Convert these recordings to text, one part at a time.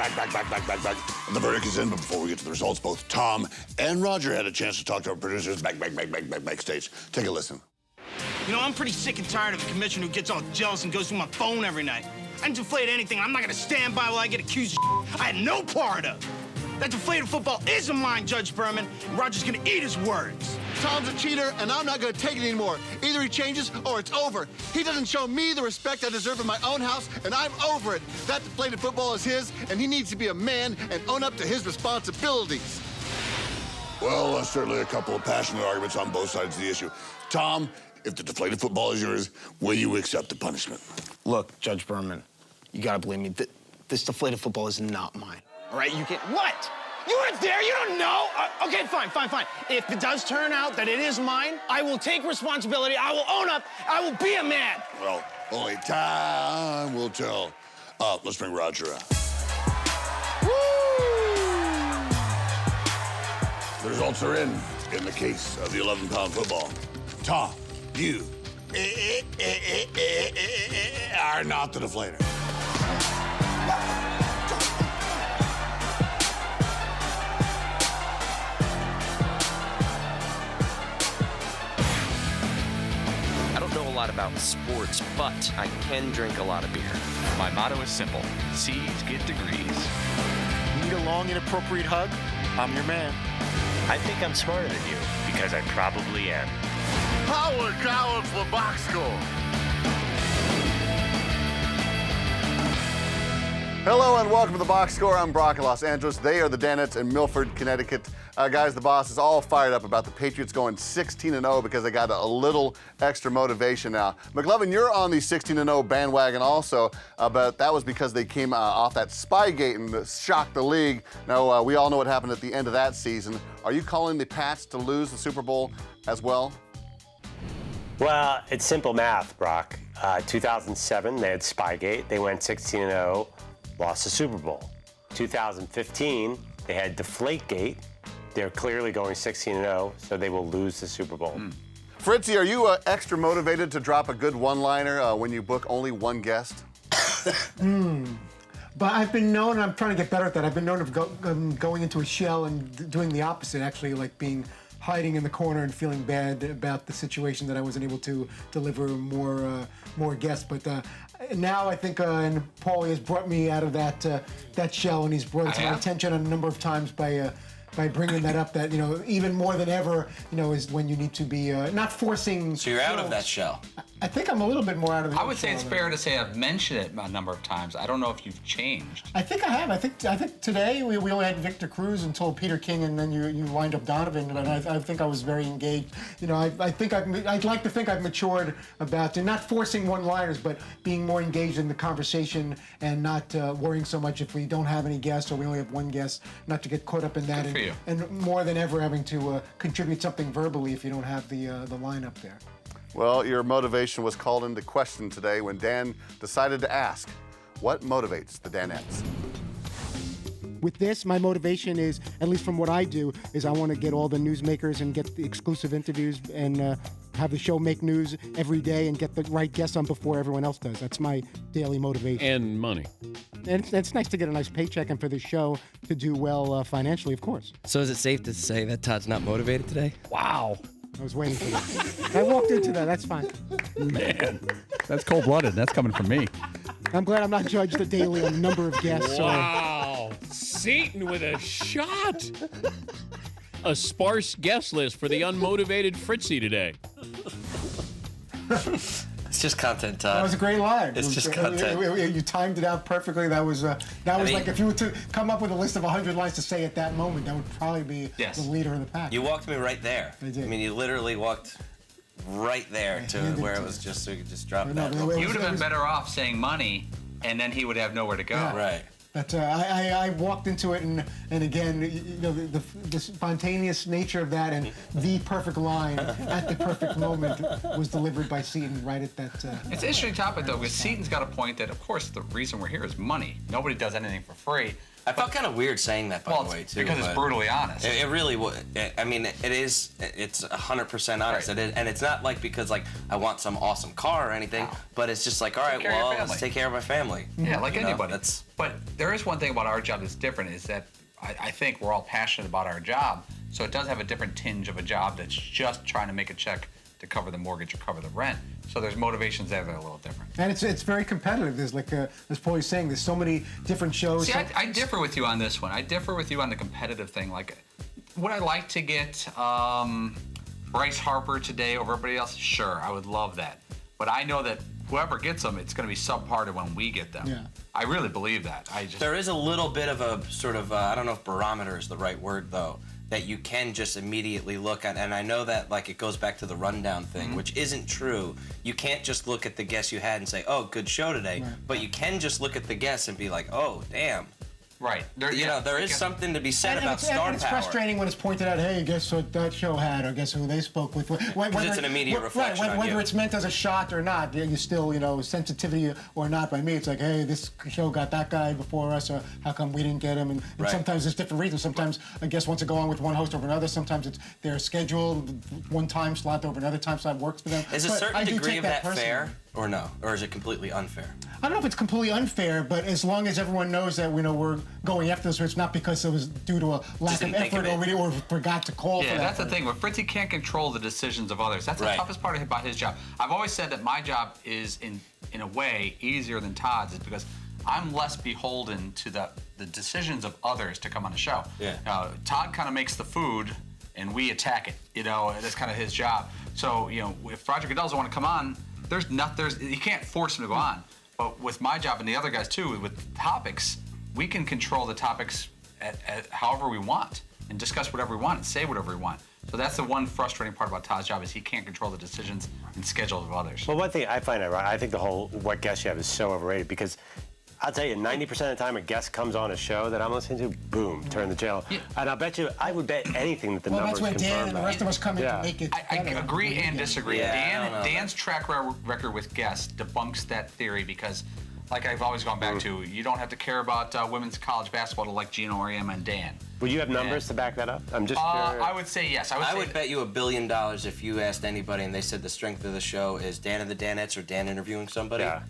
back. And the verdict is in, but before we get to the results, both Tom and Roger had a chance to talk to our producers backstage. Take a listen. You know, I'm pretty sick and tired of a commissioner who gets all jealous and goes through my phone every night. I didn't deflate anything. I'm not gonna stand by while I get accused of I had no part of. That deflated football isn't mine, Judge Berman, and Roger's gonna eat his words. Tom's a cheater, and I'm not gonna take it anymore. Either he changes or it's over. He doesn't show me the respect I deserve in my own house, and I'm over it. That deflated football is his, and he needs to be a man and own up to his responsibilities. Well, certainly a couple of passionate arguments on both sides of the issue. Tom, if the deflated football is yours, will you accept the punishment? Look, Judge Berman, you gotta believe me. This deflated football is not mine. All right, you can't. What? You weren't there. You don't know. Okay, fine. If it does turn out that it is mine, I will take responsibility. I will own up. I will be a man. Well, only time will tell. Let's bring Roger out. Woo! The results are in the case of the 11-pound football. Tom, you are not the deflator. I don't know a lot about sports, but I can drink a lot of beer. My motto is simple: C's get degrees. Need a long, inappropriate hug? I'm your man. I think I'm smarter than you, because I probably am. Howard Coward for box score. Hello and welcome to the Box Score. I'm Brock in Los Angeles. They are the Danettes in Milford, Connecticut. Guys, the boss is all fired up about the Patriots going 16-0 because they got a little extra motivation now. McLovin, you're on the 16-0 bandwagon also, but that was because they came off that Spygate and shocked the league. Now, we all know what happened at the end of that season. Are you calling the Pats to lose the Super Bowl as well? Well, it's simple math, Brock. 2007, they had Spygate. They went 16-0, lost the Super Bowl. 2015, they had Deflategate. They're clearly going 16-0, so they will lose the Super Bowl. Fritzy, are you extra motivated to drop a good one-liner when you book only one guest? But I've been known, and I'm trying to get better at that, I've been known of going into a shell and doing the opposite, actually, like hiding in the corner and feeling bad about the situation that I wasn't able to deliver more guests. But now I think and Paulie has brought me out of that shell, and he's brought it to my attention a number of times by bringing that up, that, even more than ever, is when you need to be not forcing. So you're out of that shell. I think I'm a little bit more out of the shell. I would say it's fair to say I've mentioned it a number of times. I don't know if you've changed. I think I have. I think today we only had Victor Cruz until Peter King, and then you lined up Donovan, and I think I was very engaged. I'd like to think I've matured about not forcing one-liners, but being more engaged in the conversation and not worrying so much if we don't have any guests or we only have one guest, not to get caught up in that. Good for you. And more than ever having to contribute something verbally if you don't have the lineup there. Well, your motivation was called into question today when Dan decided to ask, what motivates the Danettes? With this, my motivation is, at least from what I do, is I want to get all the newsmakers and get the exclusive interviews and have the show make news every day and get the right guests on before everyone else does. That's my daily motivation. And money. And it's nice to get a nice paycheck and for the show to do well financially, of course. So is it safe to say that Todd's not motivated today? Wow. I was waiting for that. I walked into that. That's fine. Man, that's cold-blooded. That's coming from me. I'm glad I'm not judged daily on the number of guests. Wow. Satan with a shot. A sparse guest list for the unmotivated Fritzy today. It's just content, Todd. That was a great line. It's just content. You timed it out perfectly. That was like if you were to come up with a list of 100 lines to say at that moment, that would probably be the leader of the pack. You walked me right there. I did. I mean, you literally walked right there to where it was just so you could just drop that. You would have been better off saying money, and then he would have nowhere to go. Yeah. Right. But I walked into it, and again, the spontaneous nature of that and the perfect line at the perfect moment was delivered by Seton right at that. It's an interesting topic, though, because Seton's got a point that, of course, the reason we're here is money. Nobody does anything for free. I felt kind of weird saying that, by the way, too. Because it's brutally honest. It really was. I mean, it is. It's 100% honest, Right. and it's not like because like I want some awesome car or anything, but it's just like, all right, well, let's take care of my family. Yeah, like You know, anybody. that's But there is one thing about our job that's different is that I think we're all passionate about our job, so it does have a different tinge of a job that's just trying to make a check to cover the mortgage or cover the rent. So there's motivations there that are a little different. And it's very competitive. There's like, as Paulie's saying, there's so many different shows. See, I differ with you on this one. I differ with you on the competitive thing. Like, would I like to get Bryce Harper today over everybody else? Sure, I would love that. But I know that whoever gets them, it's going to be subpar to when we get them. Yeah. I really believe that. There is a little bit of a sort of, I don't know if barometer is the right word, though, that you can just immediately look at. And I know that, like, it goes back to the rundown thing, which isn't true. You can't just look at the guests you had and say, oh, good show today. Right. But you can just look at the guests and be like, oh, damn. Right. There is something to be said about star and it's power. frustrating when it's pointed out, hey, guess what that show had, or guess who they spoke with. Because it's an immediate reflection on whether you. it's meant as a shot or not, you still, sensitivity or not. By me, it's like, hey, this show got that guy before us, or how come we didn't get him? And Right. sometimes there's different reasons. Sometimes a guest wants to go on with one host over another. Sometimes it's their schedule, one time slot over another time slot works for them. Is a But certain I do degree take of that personally. fair, or no? Or is it completely unfair? I don't know if it's completely unfair, but as long as everyone knows that we're going after this, it's not because it was due to a lack of didn't think effort of it. or forgot to call for Yeah, that. that's the thing. But Fritzy can't control the decisions of others. That's Right. the toughest part about his job. I've always said that my job is, in a way, easier than Todd's, is because I'm less beholden to the decisions of others to come on the show. Yeah. Todd kind of makes the food, and we attack it. That's kind of his job. So if Roger Goodell doesn't want to come on, you can't force him to go on. But with my job and the other guys too, with topics, we can control the topics at however we want and discuss whatever we want and say whatever we want. So that's the one frustrating part about Todd's job is he can't control the decisions and schedules of others. Well, one thing I find I think the whole what guest you have is so overrated because I'll tell you, 90% of the time a guest comes on a show that I'm listening to, boom, turn the channel. Yeah. And I would bet anything that the numbers that's when confirm Dan and the rest of us come in to make it I better. agree and disagree. Yeah, Dan's track record with guests debunks that theory because, like I've always gone back to, you don't have to care about women's college basketball to like Gino, Oriema, and Dan. Would you have numbers to back that up? I'm just curious. I would say yes. I would bet you $1 billion if you asked anybody and they said the strength of the show is Dan and the Danettes or Dan interviewing somebody. Yeah.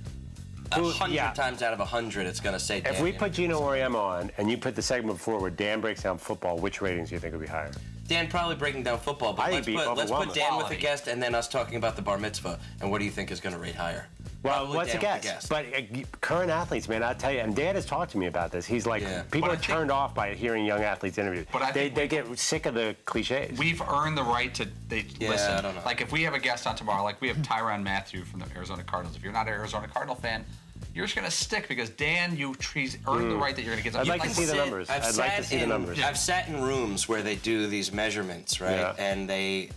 100 times out of 100, it's going to say Dan. If we put Gino Oriema on and you put the segment before where Dan breaks down football, which ratings do you think would be higher? Dan probably breaking down football, but let's put Dan with a guest and then us talking about the Bar Mitzvah. And what do you think is going to rate higher? Well, Probably what's a Dan with guess? But current athletes, man, I tell you, and Dan has talked to me about this. He's like, people are turned off by hearing young athletes interviewed. But they get sick of the cliches. We've earned the right to listen. I don't know. Like if we have a guest on tomorrow, like we have Tyrann Mathieu from the Arizona Cardinals. If you're not an Arizona Cardinal fan, you're just gonna stick because Dan, he's earned the right that you're gonna get. I'd like to see the numbers. I'd like to see the numbers. I've sat in rooms where they do these measurements, right? Yeah. And they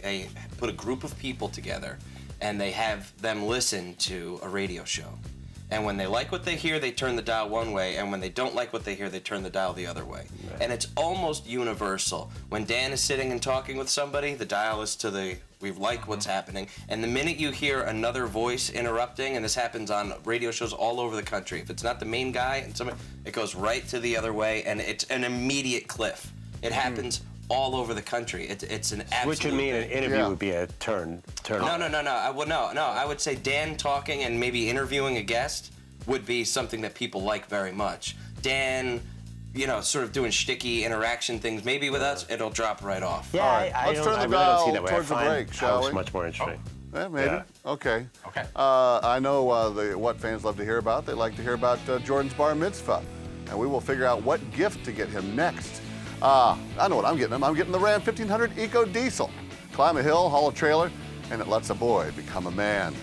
put a group of people together, and they have them listen to a radio show. And when they like what they hear, they turn the dial one way, and when they don't like what they hear, they turn the dial the other way. Right. And it's almost universal. When Dan is sitting and talking with somebody, the dial is to we like what's happening. And the minute you hear another voice interrupting, and this happens on radio shows all over the country, if it's not the main guy, and it goes right to the other way, and it's an immediate cliff. It happens all over the country. It's an absolute Which would mean an interview would be a turn No. I would say Dan talking and maybe interviewing a guest would be something that people like very much. Dan, sort of doing shticky interaction things, maybe with us, it'll drop right off. Yeah, All right, let's turn the dial towards the break, shall we? It's much more interesting. Yeah, maybe. Yeah. Okay. Okay. I know what fans love to hear about. They like to hear about Jordan's Bar Mitzvah. And we will figure out what gift to get him next. I know what I'm getting him. I'm getting the Ram 1500 Eco Diesel. Climb a hill, haul a trailer, and it lets a boy become a man.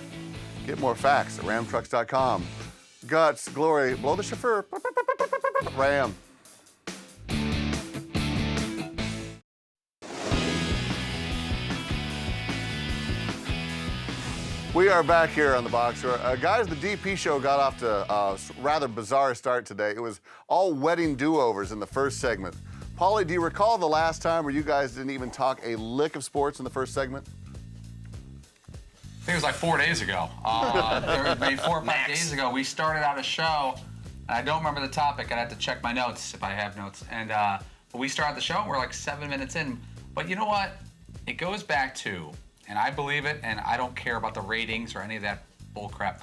Get more facts at ramtrucks.com. Guts, glory, blow the chauffeur. Ram. We are back here on the Boxer. Guys, the DP show got off to a rather bizarre start today. It was all wedding do-overs in the first segment. Paulie, do you recall the last time where you guys didn't even talk a lick of sports in the first segment? I think it was like 4 days ago. Maybe 4 or 5 days ago, we started out a show, and I don't remember the topic. I'd have to check my notes if I have notes. And but we started the show, and we're like 7 minutes in. But you know what? It goes back to, and I believe it, and I don't care about the ratings or any of that bull crap.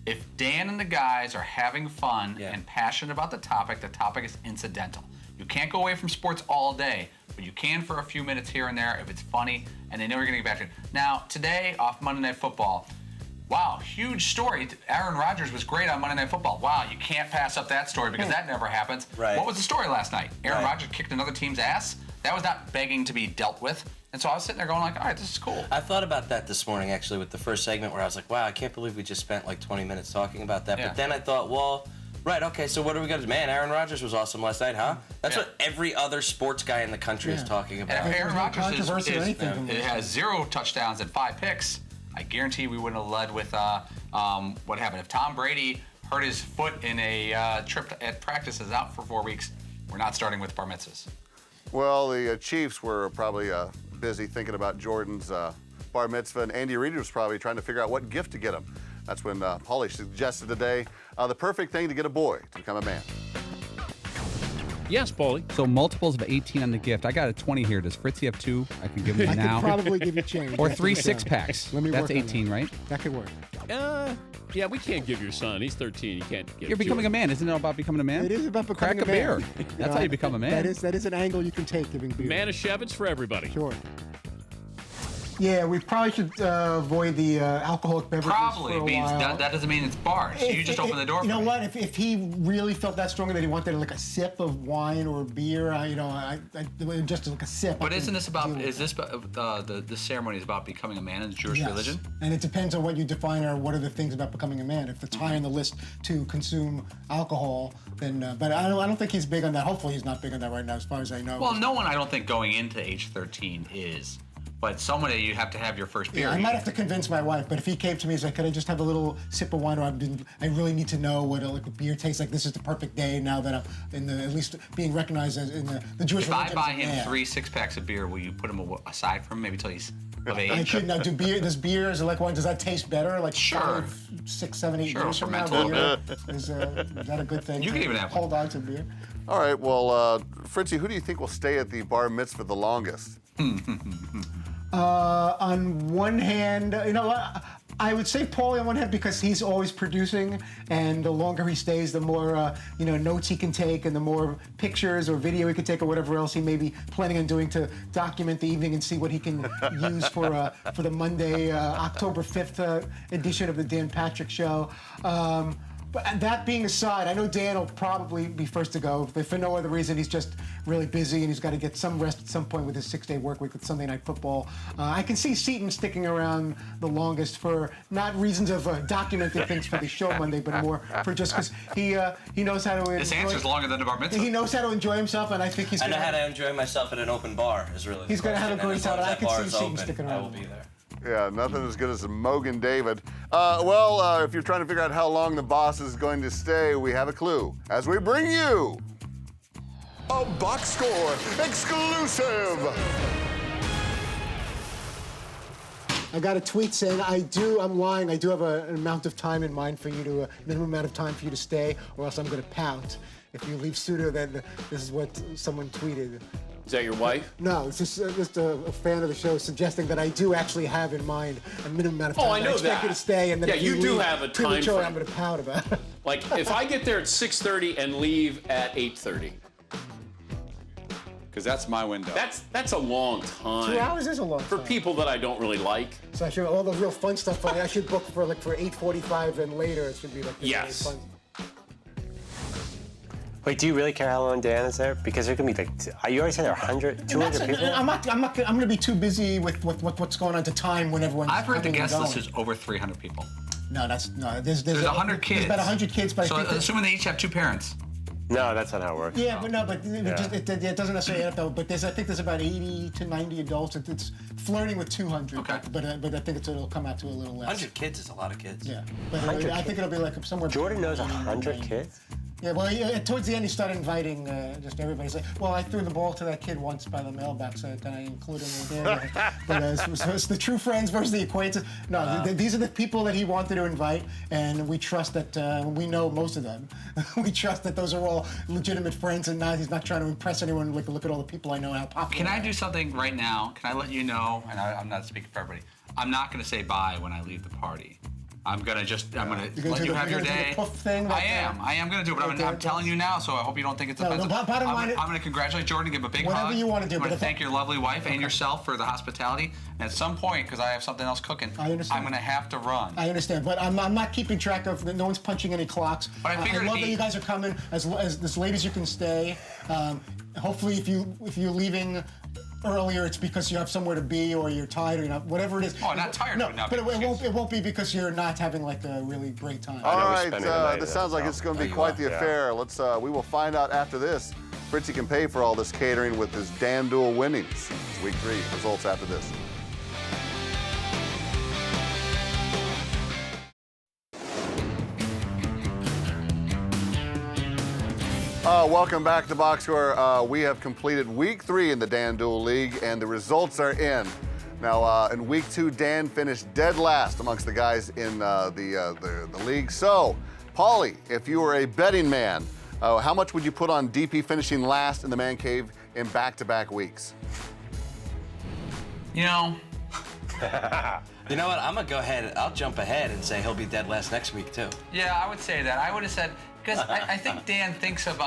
If Dan and the guys are having fun and passionate about the topic is incidental. You can't go away from sports all day, but you can for a few minutes here and there if it's funny, and they know you're going to get back to it. Now, today, off Monday Night Football, wow, huge story. Aaron Rodgers was great on Monday Night Football. Wow, you can't pass up that story because that never happens. Right. What was the story last night? Aaron Rodgers kicked another team's ass? That was not begging to be dealt with. And so I was sitting there going like, all right, this is cool. I thought about that this morning, actually, with the first segment where I was like, wow, I can't believe we just spent like 20 minutes talking about that. Yeah. But then I thought, well, right, okay, so what are we going to do? Man, Aaron Rodgers was awesome last night, huh? That's what every other sports guy in the country is talking about. And if Aaron Rodgers it has 0 touchdowns and 5 picks, I guarantee we wouldn't have led with what happened. If Tom Brady hurt his foot in a trip at practice, is out for 4 weeks, we're not starting with Bar Mitzvahs. Well, the Chiefs were probably busy thinking about Jordan's bar mitzvah, and Andy Reid was probably trying to figure out what gift to get him. That's when Paulie suggested today the perfect thing to get a boy to become a man. Yes, Paulie. So multiples of 18 on the gift. I got a 20 here. Does Fritzy have 2? I can give him I now. could probably give you change. Or That's 3 what I'm saying. 6-packs. Let me That's work on 18, that. right? That could work. Yeah, we can't give your son. He's 13. You can't give You're becoming a man. Isn't it all about becoming a man? It is about becoming Crack a man. beer. That's how you become a man. That is an angle you can take giving beer. Manischewitz for everybody. Sure. Yeah, we probably should avoid the alcoholic beverages Probably for a means while. that doesn't mean it's bars. You just open the door. You know for me. what? If he really felt that strongly that he wanted like a sip of wine or beer, just like a sip. But isn't this about? Is this the ceremony is about becoming a man in the Jewish religion? And it depends on what you define or what are the things about becoming a man. If it's high on the list to consume alcohol, then. But I don't think he's big on that. Hopefully, he's not big on that right now, as far as I know. Well, no one I don't think going into age 13 is. But someday you have to have your first beer. Yeah, I might have to convince my wife, but if he came to me, he's like, could I just have a little sip of wine, or I really need to know what a beer tastes like. This is the perfect day now that I'm at least being recognized as in the Jewish religion. If I buy as a him man. 3 6-packs of beer, will you put him aside from him maybe till he's of age? I should now do beer. Does beer is like wine? Does that taste better? Like Sure. 6, 7, 8 Sure, years from now, fermented. beer is that a good thing? You to can even have one. hold on to beer. All right, well, Fritzy, who do you think will stay at the bar mitzvah the longest? On one hand, I would say Paulie on one hand because he's always producing, and the longer he stays, the more notes he can take, and the more pictures or video he can take, or whatever else he may be planning on doing to document the evening and see what he can use for the Monday, October 5th edition of the Dan Patrick Show. But that being aside, I know Dan will probably be first to go. If for no other reason, he's just really busy and he's got to get some rest at some point with his 6-day work week with Sunday Night Football. I can see Seton sticking around the longest for not reasons of documenting things for the show Monday, but more for just because he knows how to enjoy. This answer's longer than the bar mitzvah. He knows how to enjoy himself, and I think he's. I know how to enjoy myself at an open bar. Is really. He's going to have a great time. I can see Seton open, sticking I around. will be there. Yeah, nothing as good as a Mogan David. If you're trying to figure out how long the boss is going to stay, we have a clue as we bring you a box score exclusive. I got a tweet saying I'm lying. I do have an amount of time in mind for you to, minimum amount of time for you to stay, or else I'm going to pout. If you leave sooner, then this is what someone tweeted. Is that your wife? No, it's just a fan of the show suggesting that I do actually have in mind a minimum amount of time. Oh, I know expect that. you to stay, and then Yeah, if you do leave have a time prematurely, frame. I'm going to pout about it. Like, if I get there at 6:30 and leave at 8:30. Because that's my window. That's a long time. 2 hours is a long time. For people that I don't really like. So I should all the real fun stuff. I should book for 8:45 and later. It should be like Yes. really fun. Wait, do you really care how long Dan is there? Because there can be you already said there are 100, 200 people? I'm going to be too busy with what's going on to time when everyone's I've heard the coming and guest list going. is over 300 people. No, there's 100 kids. There's about 100 kids, but So I think assuming they each have 2 parents. No, that's not how it works. it doesn't necessarily add up though. But I think there's about 80 to 90 adults. It's flirting with 200. Okay. But I think it'll come out to a little less. 100 kids is a lot of kids. Yeah, but I think it'll be like somewhere. Jordan knows 80 or 100 90. kids? Yeah, well, towards the end, he started inviting just everybody. He's like, well, I threw the ball to that kid once by the mailbox, so can I include him in there? But so it's the true friends versus the acquaintances. No, these are the people that he wanted to invite, and we trust that we know most of them. We trust that those are all legitimate friends, and he's not trying to impress anyone. Like, look at all the people I know, how popular. Can I do something right now? Can I let you know, and I'm not speaking for everybody, I'm not going to say bye when I leave the party. I'm gonna let you have your day. I am gonna do it, but I'm telling you now, so I hope you don't think it's offensive. Bottom line, I'm gonna congratulate Jordan, give him a big hug. Whatever you want to do. I'm gonna thank your lovely wife and yourself for the hospitality. And at some point, because I have something else cooking, I'm gonna have to run. I understand, but I'm not keeping track of. No one's punching any clocks. But I love that you guys are coming as late as you can stay. Hopefully, if you're leaving earlier, it's because you have somewhere to be, or you're tired, or you're not, whatever it is. Oh, not tired. No, but it won't be because you're not having like a really great time. All right, this sounds like it's going to be quite the affair. We will find out after this. Fritzy can pay for all this catering with his DanDuel winnings. It's week 3. Results after this. Welcome back to Box Score. We have completed week 3 in the DanDuel League, and the results are in. Now, in week 2, Dan finished dead last amongst the guys in the league. So, Paulie, if you were a betting man, how much would you put on DP finishing last in the Man Cave in back-to-back weeks? You know. You know what? I'm going to go ahead. I'll jump ahead and say he'll be dead last next week, too. Yeah, I would say that. I would have said, because I think Dan thinks of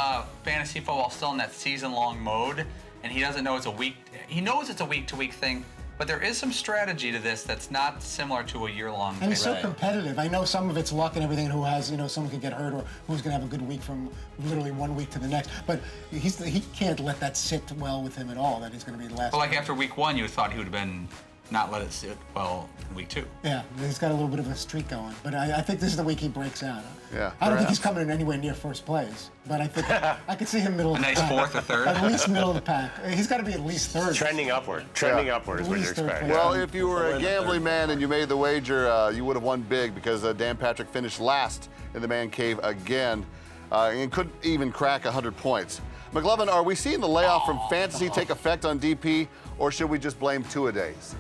fantasy football still in that season-long mode, and he doesn't know it's a week. He knows it's a week-to-week thing, but there is some strategy to this that's not similar to a year-long thing. And he's so competitive. I know some of it's luck and everything, who has, someone could get hurt or who's going to have a good week from literally one week to the next. But he can't let that sit well with him at all, that he's going to be the last. Well, like after week 1, you thought he would have been not let it sit well in week 2. Yeah, he's got a little bit of a streak going. But I think this is the week he breaks out. Yeah. I don't think he's coming in anywhere near first place. But I think I could see him middle of the pack. A nice 4th or 3rd? At least middle of the pack. He's got to be at least 3rd. Trending upward. Trending upward is what you're expecting. Well, if you were a gambling man and you made the wager, you would have won big because Dan Patrick finished last in the Man Cave again and couldn't even crack 100 points. McLovin, are we seeing the layoff from fantasy take effect on DP, or should we just blame two-a-days?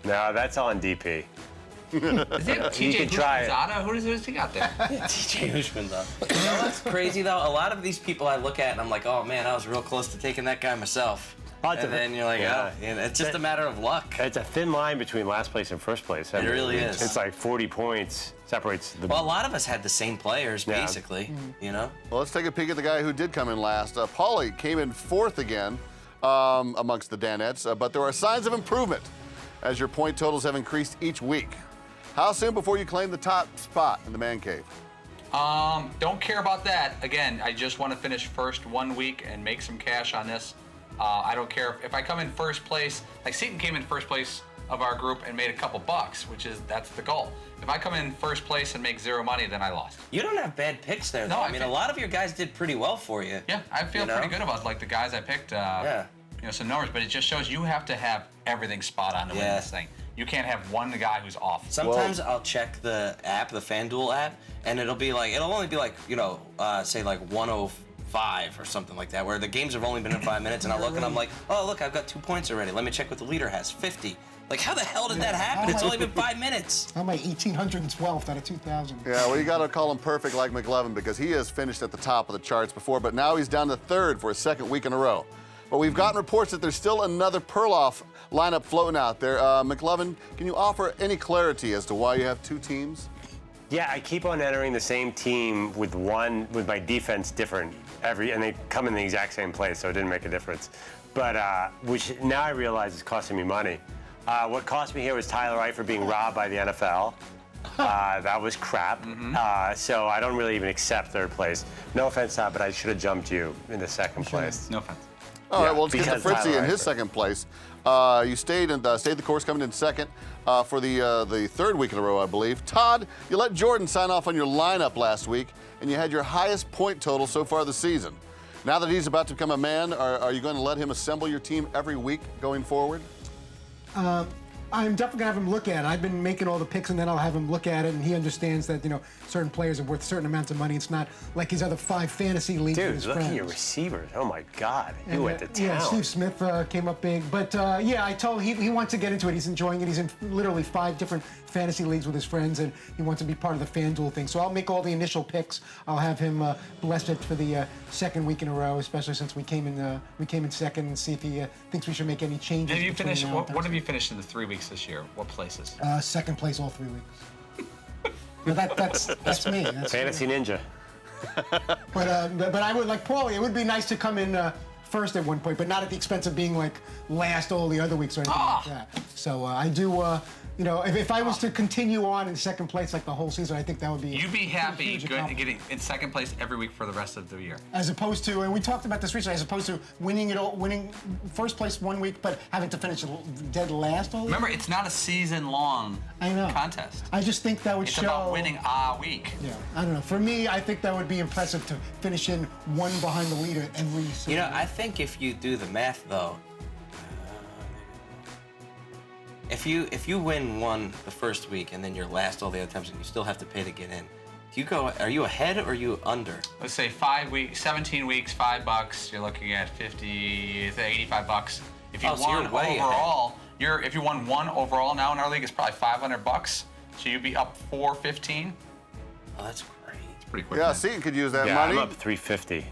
No, that's on DP. Is it TJ Hushmanzada? Who does he got there? Yeah, TJ Hushmanzada. You know what's crazy, though? A lot of these people I look at and I'm like, oh, man, I was real close to taking that guy myself. And then you're like, it's just a matter of luck. It's a thin line between last place and first place. It really is. It's like 40 points separates the... Well, a lot of us had the same players, basically, Well, let's take a peek at the guy who did come in last. Paulie came in 4th again amongst the Danettes, but there are signs of improvement as your point totals have increased each week. How soon before you claim the top spot in the Man Cave? Don't care about that. Again, I just want to finish first 1 week and make some cash on this. I don't care if I come in first place. Like Seton came in first place of our group and made a couple bucks, that's the goal. If I come in first place and make 0 money, then I lost. You don't have bad picks there, though. No, I mean, a lot of your guys did pretty well for you. Yeah, I feel pretty good about the guys I picked. Some numbers, but it just shows you have to have everything spot on to win this thing. You can't have one guy who's off. Sometimes I'll check the app, the FanDuel app, and it'll only be like, say like 105 or something like that, where the games have only been in 5 minutes, and I look and I'm like, oh, look, I've got 2 points already. Let me check what the leader has, 50. Like, how the hell did that happen? It's only been 5 minutes. I'm like 1,812th out of 2,000. Yeah, well, you got to call him perfect like McLovin because he has finished at the top of the charts before, but now he's down to 3rd for a 2nd week in a row. But we've gotten reports that there's still another Perloff lineup floating out there. McLovin, can you offer any clarity as to why you have 2 teams? Yeah, I keep on entering the same team with my defense different and they come in the exact same place, so it didn't make a difference. But which now I realize is costing me money. What cost me here was Tyler Eifert being robbed by the NFL. That was crap. So I don't really even accept 3rd place. No offense, Todd, but I should have jumped you into 2nd place. No offense. All right, well, let's get to Fritzy in his 2nd place. You stayed the course, coming in 2nd for the 3rd week in a row, I believe. Todd, you let Jordan sign off on your lineup last week, and you had your highest point total so far this season. Now that he's about to become a man, are you going to let him assemble your team every week going forward? I'm definitely gonna have him look at it. I've been making all the picks, and then I'll have him look at it, and he understands that certain players are worth certain amounts of money. It's not like his other 5 fantasy leagues with his Dude, look friends. at your receivers. Oh my God, you went to town. Yeah, Steve Smith came up big, but yeah, I told him he wants to get into it. He's enjoying it. He's in literally 5 different fantasy leagues with his friends, and he wants to be part of the FanDuel thing. So I'll make all the initial picks. I'll have him bless it for the second week in a row, especially since we came in second, and see if he thinks we should make any changes. Have you finished? What have you finished in the 3 weeks this year? What places? Second place all 3 weeks. Well, that's me. That's Fantasy Ninja. But I would, like Paulie, it would be nice to come in first at one point, but not at the expense of being like last all the other weeks or anything like that. So I do, if I was to continue on in second place like the whole season, I think that would be. You'd be happy getting in second place every week for the rest of the year. As opposed to, and we talked about this recently, as opposed to winning first place one week, but having to finish dead last all. Remember, it's not a season-long contest. I just think that would show. It's about winning a week. Yeah, I don't know. For me, I think that would be impressive to finish in one behind the leader every season. I think if you do the math though, if you win one the first week and then you're last all the other times and you still have to pay to get in, are you ahead or are you under? Let's say 5 weeks, 17 weeks, $5. You're looking at $50 to $85. If you won overall, if you won one overall now in our league, it's probably $500. So you'd be up $415. Oh, that's great. It's pretty quick. Yeah, Seton could use that yeah, money. I'm up $350.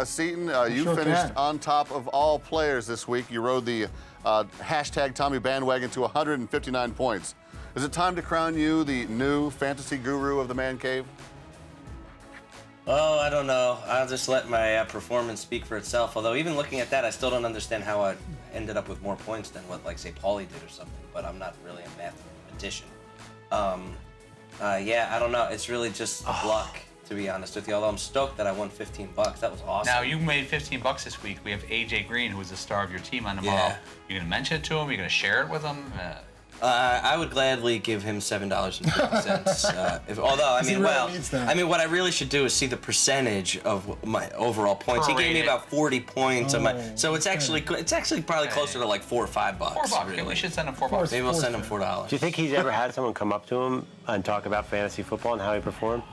Seton, you finished on top of all players this week. You rode the hashtag Tommy bandwagon to 159 points. Is it time to crown you the new fantasy guru of the man cave? Oh, I don't know. I'll just let my performance speak for itself. Although even looking at that, I still don't understand how I ended up with more points than what, like, say, Paulie did or something. But I'm not really a mathematician. Yeah, I don't know. It's really just luck, to be honest with you. Although I'm stoked that I won $15. That was awesome. Now, you made $15 this week. We have AJ Green, who is the star of your team on tomorrow. Yeah. You're going to mention it to him? You're going to share it with him? I would gladly give him $7.50. Although, what I really should do is see the percentage of my overall points. He gave me about 40 points. So it's actually probably closer to like $4 or $5. $4. Really. We should send him $4. Maybe we'll send him $4. Do you think he's ever had someone come up to him and talk about fantasy football and how he performed?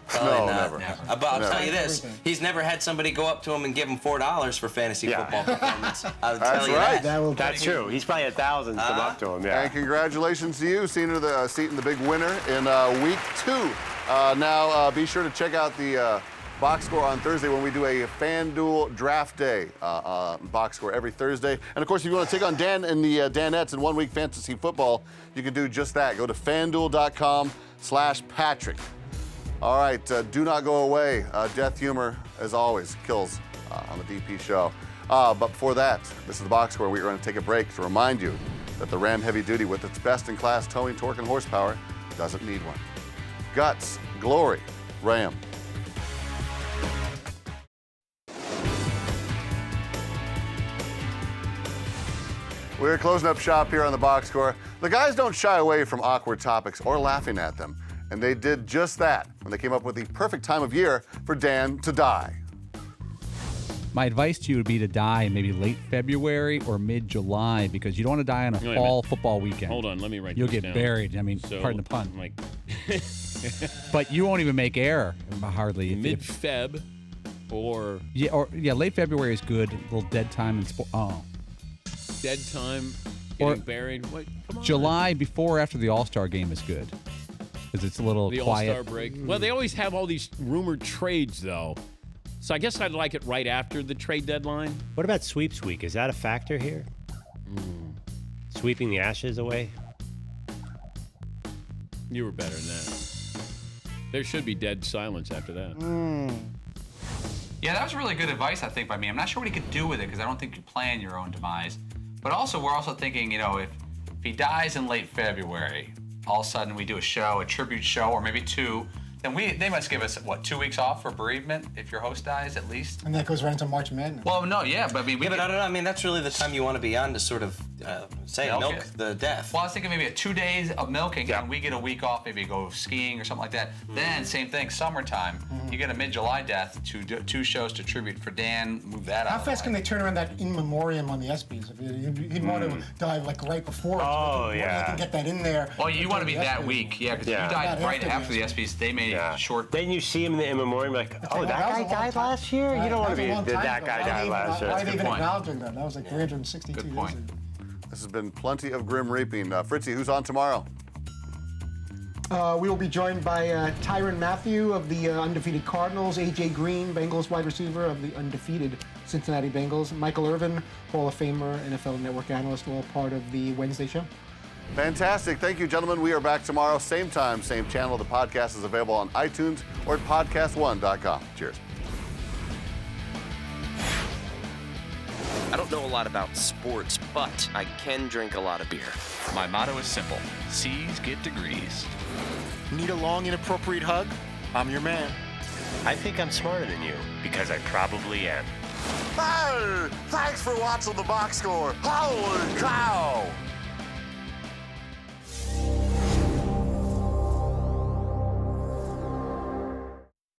Probably not. Never. But I'll tell you this: he's never had somebody go up to him and give him $4 for fantasy football performance. I'll tell you right. that. That's true. He's probably had thousands come up to him. Yeah. And congratulations to you, Seton, the big winner in week 2. Now, be sure to check out the box score on Thursday when we do a FanDuel draft day box score every Thursday. And of course, if you want to take on Dan and the Danettes in 1 week fantasy football, you can do just that. Go to FanDuel.com/Patrick. All right, do not go away. Death humor, as always, kills on the DP show. But before that, this is the box score. We're going to take a break to remind you that the Ram Heavy Duty, with its best-in-class towing, torque, and horsepower, doesn't need one. Guts, glory, Ram. We're closing up shop here on the box score. The guys don't shy away from awkward topics or laughing at them. And they did just that when they came up with the perfect time of year for Dan to die. My advice to you would be to die in maybe late February or mid-July because you don't want to die on a fall football weekend. Hold on, let me write You'll this get down. buried. I mean, pardon the pun. But you won't even make air hardly. Mid-Feb or... Yeah, late February is good. A little dead time in sport. Oh. Dead time, getting buried. Wait, come on. July before or after the All-Star game is good. Because it's a little quiet. The All-Star break. Well, they always have all these rumored trades, though. So I guess I'd like it right after the trade deadline. What about sweeps week? Is that a factor here? Sweeping the ashes away? You were better than that. There should be dead silence after that. Yeah, that was really good advice, I think, by me. I'm not sure what he could do with it because I don't think you plan your own demise. But also, we're also thinking, if he dies in late February, all of a sudden we do a tribute show, or maybe 2, then they must give us, 2 weeks off for bereavement if your host dies at least? And that goes right into March Madness. Well, no, yeah, but I mean... but I don't know. I mean, that's really the time you want to be on to sort of milk the death. Well, I was thinking maybe 2 days of milking, and we get a week off, maybe go skiing or something like that. Then, same thing, summertime, you get a mid-July death, two shows to tribute for Dan, move that out. How fast can they turn around that in memoriam on the ESPYs? If he'd want to die like right before, Oh, they can get that in there. Well, you want to be that week, because if you died right after the ESPYs, they made it short. Then you see him in the in memoriam, like, oh, that guy died last year? You don't want to be that guy died last year. Why are they even acknowledging that? That was like 362 Good years point. ago. This has been plenty of grim reaping. Fritzy, who's on tomorrow? We will be joined by Tyrann Mathieu of the undefeated Cardinals, A.J. Green, Bengals wide receiver of the undefeated Cincinnati Bengals, Michael Irvin, Hall of Famer, NFL Network analyst, all part of the Wednesday show. Fantastic. Thank you, gentlemen. We are back tomorrow, same time, same channel. The podcast is available on iTunes or at podcast1.com. Cheers. I don't know a lot about sports, but I can drink a lot of beer. My motto is simple. C's get degrees. Need a long, inappropriate hug? I'm your man. I think I'm smarter than you, because I probably am. Hey, thanks for watching the box score. Holy cow!